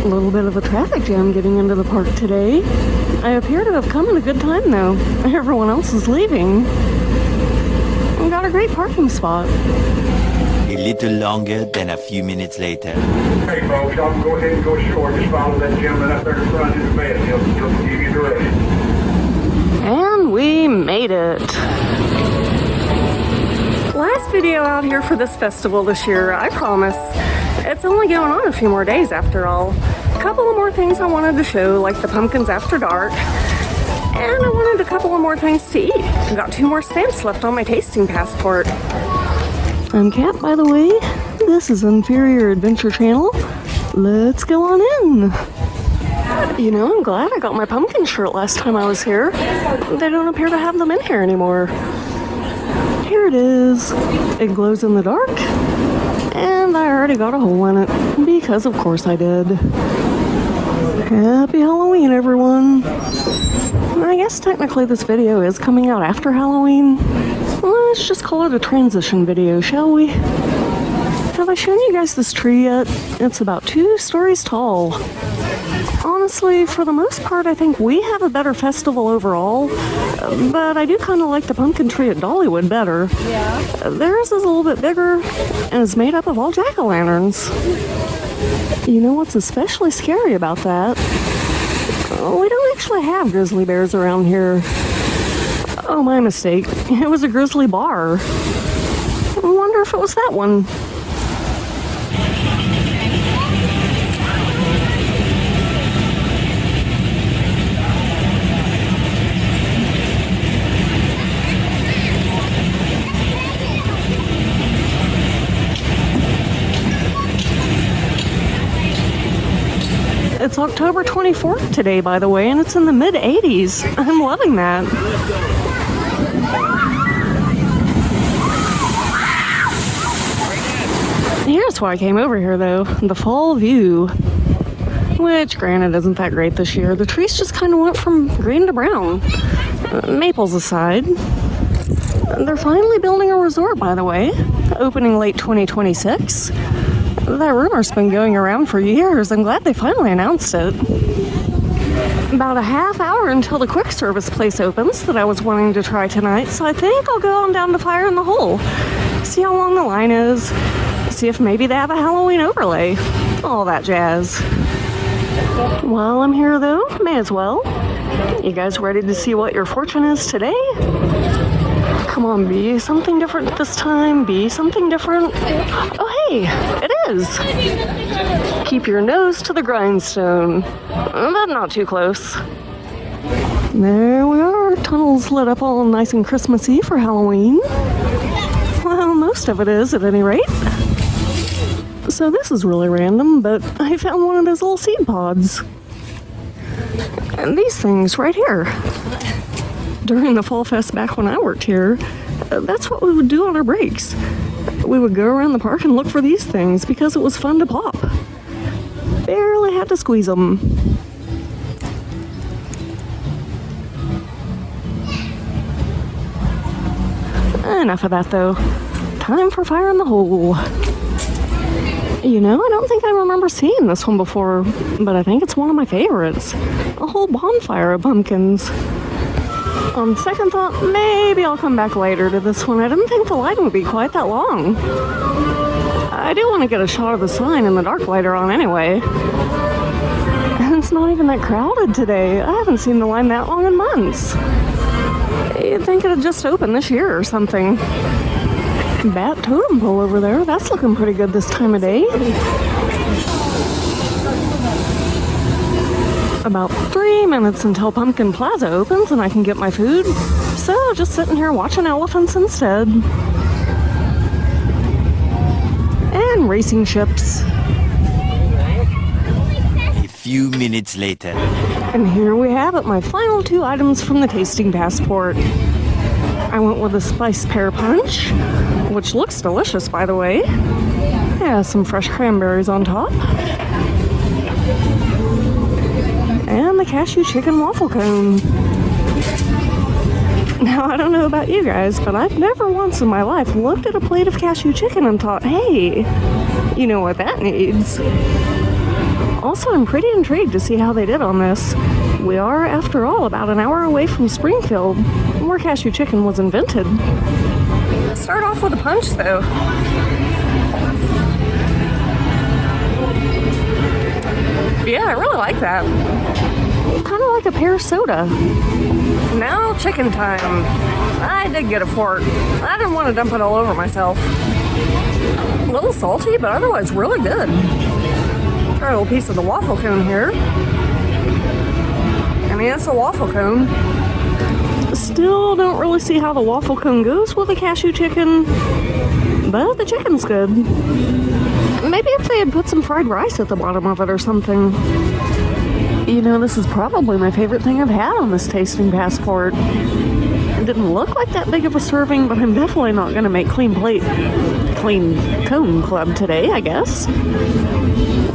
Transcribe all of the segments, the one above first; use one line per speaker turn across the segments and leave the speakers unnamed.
little bit of a traffic jam getting into the park today. I appear to have come at a good time though. Everyone else is leaving. We got a great parking spot.
A little longer than a few minutes later.
Hey folks, y'all can go ahead and go short. Just follow that gentleman up there in front of the bed. He'll give you directions.
And we made it. Last video out here for this festival this year, I promise. It's only going on a few more days after all. A couple of more things I wanted to show, like the pumpkins after dark. And I wanted a couple of more things to eat. I got 2 more stamps left on my tasting passport. I'm Kat, by the way. This is Inferior Adventure Channel. Let's go on in. You know, I'm glad I got my pumpkin shirt last time I was here. They don't appear to have them in here anymore. Here it is. It glows in the dark. And I already got a hole in it, because of course I did. Happy Halloween, everyone. I guess technically this video is coming out after Halloween. Let's just call it a transition video, shall we? Have I shown you guys this tree yet? It's about 2 stories tall. Honestly, for the most part, I think we have a better festival overall, but I do kind of like the pumpkin tree at Dollywood better. Yeah. Theirs is a little bit bigger and is made up of all jack-o'-lanterns. You know what's especially scary about that? We don't actually have grizzly bears around here. Oh, my mistake. It was a grizzly bar. I wonder if it was that one. It's October 24th today, by the way, and it's in the mid-80s. I'm loving that. Here's why I came over here, though. The fall view. Which, granted, isn't that great this year. The trees just kind of went from green to brown. Maples aside. They're finally building a resort, by the way. Opening late 2026. That rumor's been going around for years. I'm glad they finally announced it. About a half hour until the quick service place opens that I was wanting to try tonight, so I think I'll go on down to Fire in the Hole. See how long the line is. See if maybe they have a Halloween overlay. All that jazz. While I'm here though, may as well. You guys ready to see what your fortune is today? Come on, be something different this time. Be something different. Oh, hey, it is. Keep your nose to the grindstone, but not too close. There we are. Tunnels lit up all nice and Christmassy for Halloween. Well, most of it is, at any rate. So this is really random, but I found one of those little seed pods. And these things right here. During the Fall Fest back when I worked here, that's what we would do on our breaks. We would go around the park and look for these things because it was fun to pop. Barely had to squeeze them. Enough of that though. Time for Fire in the Hole. You know, I don't think I remember seeing this one before, but I think it's one of my favorites. A whole bonfire of pumpkins. On second thought, maybe I'll come back later to this one. I didn't think the line would be quite that long. I do want to get a shot of the sign in the dark later on anyway. And it's not even that crowded today. I haven't seen the line that long in months. You'd think it had just opened this year or something. Bat totem pole over there. That's looking pretty good this time of day. About 3 minutes until Pumpkin Plaza opens and I can get my food. So just sitting here watching elephants instead. And racing ships.
A few minutes later.
And here we have it, my final 2 items from the tasting passport. I went with a spiced pear punch, which looks delicious, by the way. Yeah, some fresh cranberries on top. And the cashew chicken waffle cone. Now, I don't know about you guys, but I've never once in my life looked at a plate of cashew chicken and thought, hey, you know what that needs? Also, I'm pretty intrigued to see how they did on this. We are, after all, about an hour away from Springfield, where cashew chicken was invented. Start off with a punch, though. Yeah, I really like that. Kind of like a pear soda. Now, chicken time. I did get a fork. I didn't want to dump it all over myself. A little salty, but otherwise really good. Try a little piece of the waffle cone here. I mean, it's a waffle cone. Still don't really see how the waffle cone goes with a cashew chicken, but the chicken's good. Maybe if they had put some fried rice at the bottom of it or something. You know, this is probably my favorite thing I've had on this tasting passport. It didn't look like that big of a serving, but I'm definitely not going to make clean cone club today, I guess.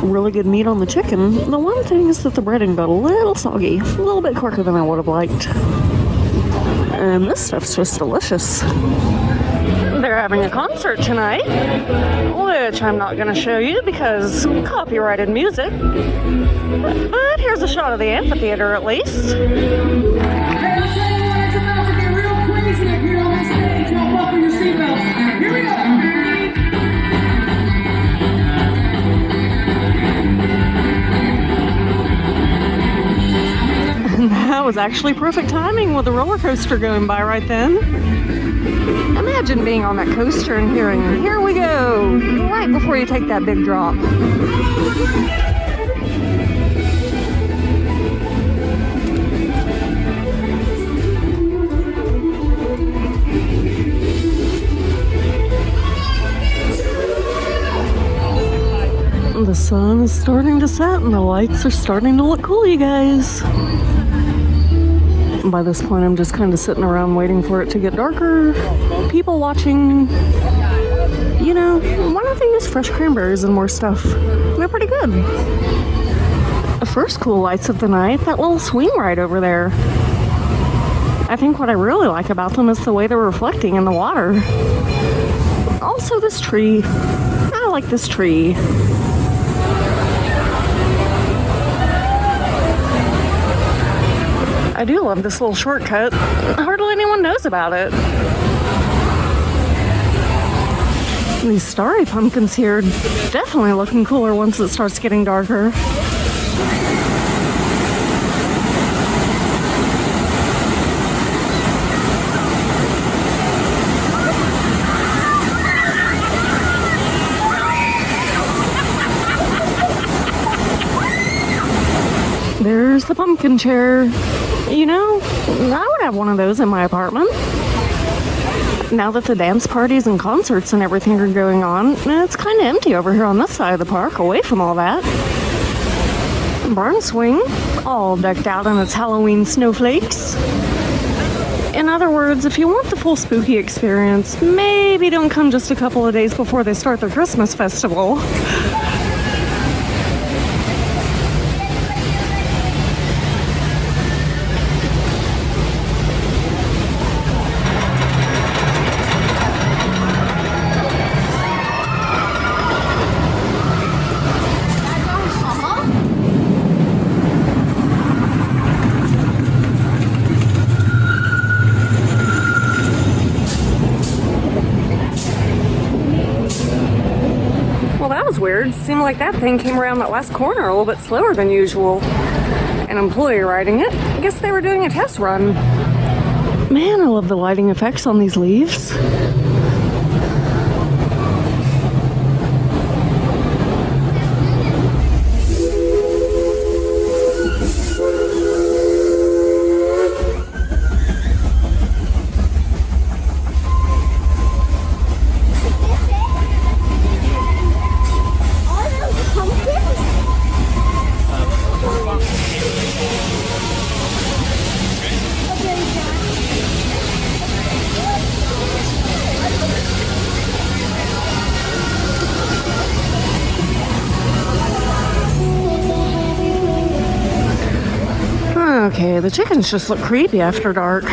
Really good meat on the chicken. The one thing is that the breading got a little soggy, a little bit quicker than I would have liked. And this stuff's just delicious. They're having a concert tonight, which I'm not going to show you because copyrighted music. But here's a shot of the amphitheater at least.
It's about to get real crazy up here on the stage. Y'all buckle your seatbelts. Here we go.
That was actually perfect timing with the roller coaster going by right then. Imagine being on that coaster and hearing, "Here we go," right before you take that big drop. The sun is starting to set and the lights are starting to look cool, you guys. By this point, I'm just kind of sitting around waiting for it to get darker. People watching. You know, why don't they use fresh cranberries and more stuff? They're pretty good. The first cool lights of the night, that little swing right over there. I think what I really like about them is the way they're reflecting in the water. Also, this tree. I like this tree. I do love this little shortcut. Hardly anyone knows about it. These starry pumpkins here definitely looking cooler once it starts getting darker. There's the pumpkin chair. You know, I would have one of those in my apartment. Now that the dance parties and concerts and everything are going on, it's kind of empty over here on this side of the park, away from all that. Barn swing, all decked out in its Halloween snowflakes. In other words, if you want the full spooky experience, maybe don't come just a couple of days before they start their Christmas festival. Weird. Seemed like that thing came around that last corner a little bit slower than usual. An employee riding it. I guess they were doing a test run. Man, I love the lighting effects on these leaves. Okay, the chickens just look creepy after dark.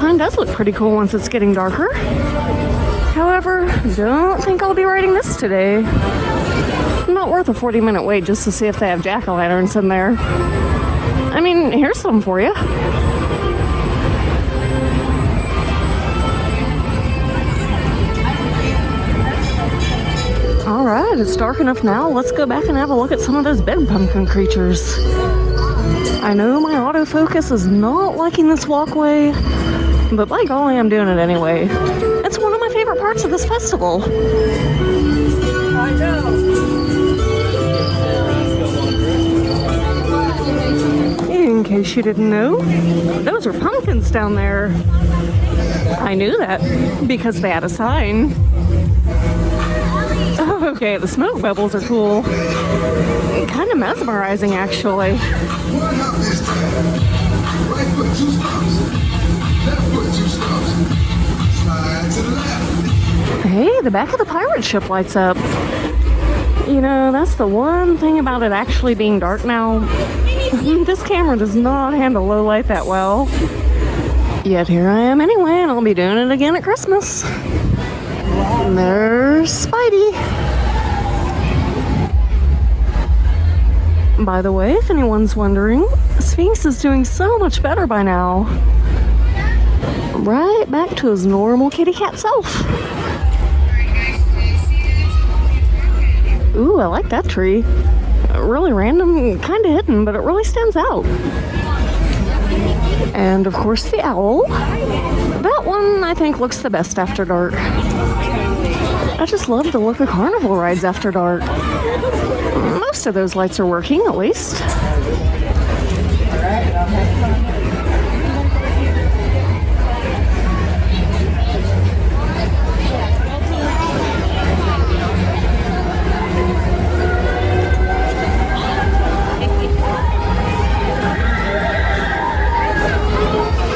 sign does look pretty cool once it's getting darker. However, don't think I'll be riding this today. Not worth a 40-minute wait just to see if they have jack-o'-lanterns in there. I mean, here's some for you. Alright, it's dark enough now. Let's go back and have a look at some of those big pumpkin creatures. I know my autofocus is not liking this walkway, but by golly, I'm doing it anyway. It's one of my favorite parts of this festival.
I know.
In case you didn't know, those are pumpkins down there. I knew that because they had a sign. Oh, okay, the smoke bubbles are cool. Kind of mesmerizing, actually. Hey, the back of the pirate ship lights up. You know, that's the one thing about it actually being dark now. This camera does not handle low light that well. Yet here I am anyway, and I'll be doing it again at Christmas. And there's Spidey. By the way, if anyone's wondering, Sphinx is doing so much better by now. Right back to his normal kitty cat self. Ooh, I like that tree. Really random, kind of hidden, but it really stands out. And of course the owl. That one I think looks the best after dark. I just love the look of carnival rides after dark. Most of those lights are working, at least.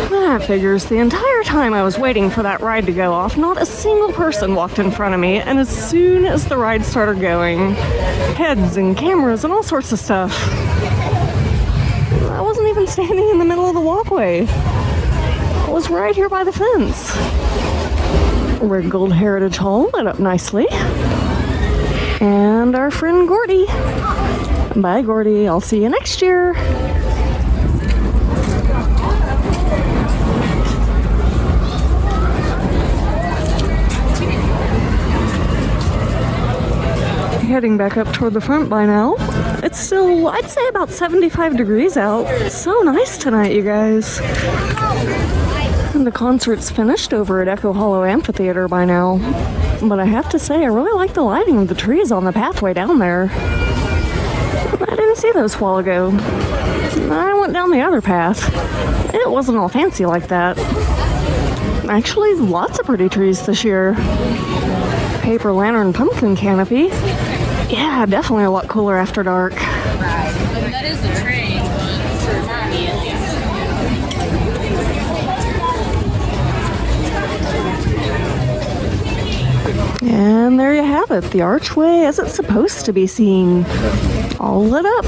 That figures. The entire time I was waiting for that ride to go off, not a single person walked in front of me, and as soon as the ride started going, heads and cameras and all sorts of stuff. I wasn't even standing in the middle of the walkway. I was right here by the fence. Red Gold Heritage Hall lit up nicely. And our friend Gordy. Bye, Gordy. I'll see you next year. Heading back up toward the front by now. It's still, I'd say, about 75 degrees out. So nice tonight, you guys. And the concert's finished over at Echo Hollow Amphitheater by now. But I have to say, I really like the lighting of the trees on the pathway down there. I didn't see those a while ago. I went down the other path. It wasn't all fancy like that. Actually, lots of pretty trees this year. Paper lantern pumpkin canopy. Yeah, definitely a lot cooler after dark.
That is the train, but for mommy at least.
And there you have it, the archway as it's supposed to be seen. All lit up.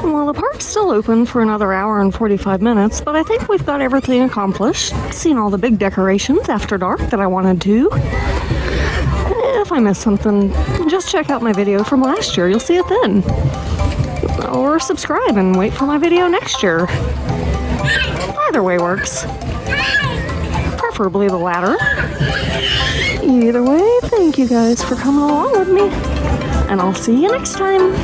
Well, the park's still open for another hour and 45 minutes, but I think we've got everything accomplished. Seen all the big decorations after dark that I wanted to. If I missed something, just check out my video from last year. You'll see it then. Or subscribe and wait for my video next year. Either way works. Preferably the latter. Either way, thank you guys for coming along with me. And I'll see you next time.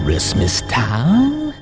Christmas time?